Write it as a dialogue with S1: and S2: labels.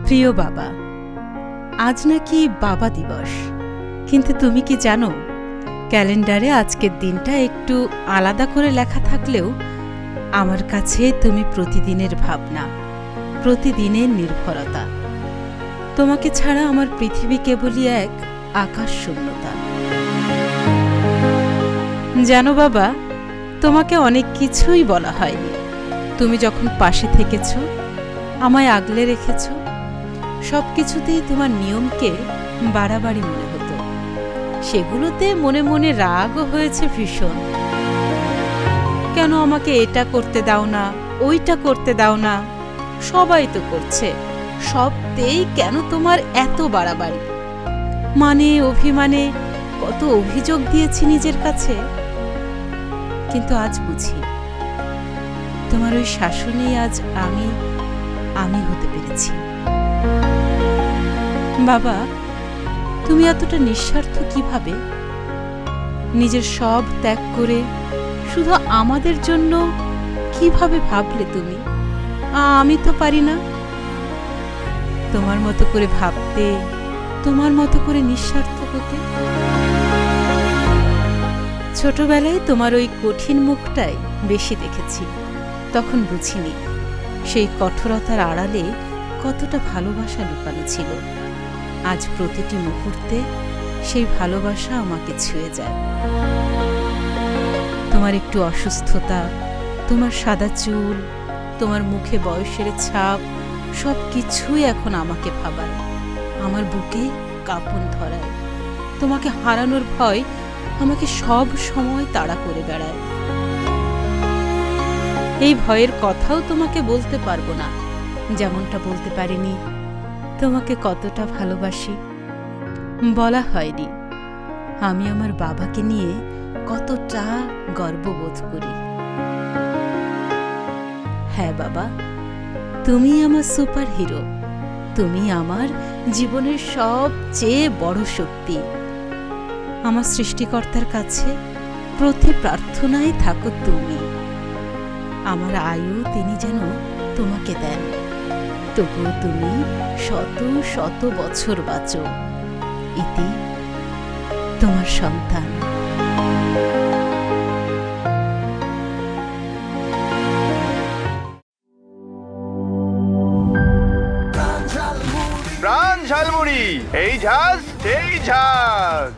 S1: প্রিয় বাবা, আজ নাকি বাবা দিবস। কিন্তু তুমি কি জানো, ক্যালেন্ডারে আজকের দিনটা একটু আলাদা করে লেখা থাকলেও আমার কাছে তুমি প্রতিদিনের ভাবনা, প্রতিদিনের নির্ভরতা। তোমাকে ছাড়া আমার পৃথিবী কেবলই এক আকাশ শূন্যতা। জানো বাবা, তোমাকে অনেক কিছুই বলা হয়নি। তুমি যখন পাশে থেকেছ, আমায় আগলে রেখেছ, সব কিছুতেই তোমার নিয়মকে বাড়াবাড়ি মনে হতো। সেগুলোতে মনে মনে রাগও হয়েছে ভীষণ। কেন আমাকে এটা করতে দাও না, ওইটা করতে দাও না? সবাই তো করছে, সবতেই কেন তোমার এত বাড়াবাড়ি? মানে অভিমানে কত অভিযোগ দিয়েছি নিজের কাছে। কিন্তু আজ বুঝি, তোমার ওই শাসনেই আজ আমি হতে পেরেছি। বাবা, তুমি এতটা নিঃস্বার্থ কিভাবে? নিজের সব ত্যাগ করে শুধু আমাদের জন্য কিভাবে ভাবলে তুমি? আমি তো পারি না তোমার মতো করে ভাবতে, তোমার মতো করে নিঃস্বার্থ হতে। ছোটবেলায় তোমার ওই কঠিন মুখটাই বেশি দেখেছি, তখন বুঝিনি সেই কঠোরতার আড়ালে কতটা ভালোবাসা লুকানো ছিল। আজ প্রতিটি মুহূর্তে সেই ভালোবাসা আমাকে ছুঁয়ে যায়। তোমার একটু অসুস্থতা, তোমার সাদা চুল, তোমার মুখে বয়সের ছাপ, সব কিছুই এখন আমাকে ভাবায়, আমার বুকে কাঁপন ধরায়। তোমাকে হারানোর ভয় আমাকে সব সময় তাড়া করে বেড়ায়। এই ভয়ের কথাও তোমাকে বলতে পারবো না, যেমনটা বলতে পারিনি তোমাকে কতটা ভালোবাসি। বলা হয়নি আমি আমার বাবাকে নিয়ে কতটা গর্ববোধ করি। হ্যাঁ বাবা, তুমি আমার সুপার হিরো, তুমি আমার জীবনের সবচেয়ে বড় শক্তি। আমার সৃষ্টিকর্তার কাছে প্রতি প্রার্থনায় থাকো তুমি। আমার আয়ু তিনি যেন তোমাকে দেন, তবুও তুমি শত শত বছর বাঁচো। ইতি তোমার সন্তান।
S2: প্রাণ ঝালমুড়ি, এই ঝাঁজ সেই ঝাঁজ।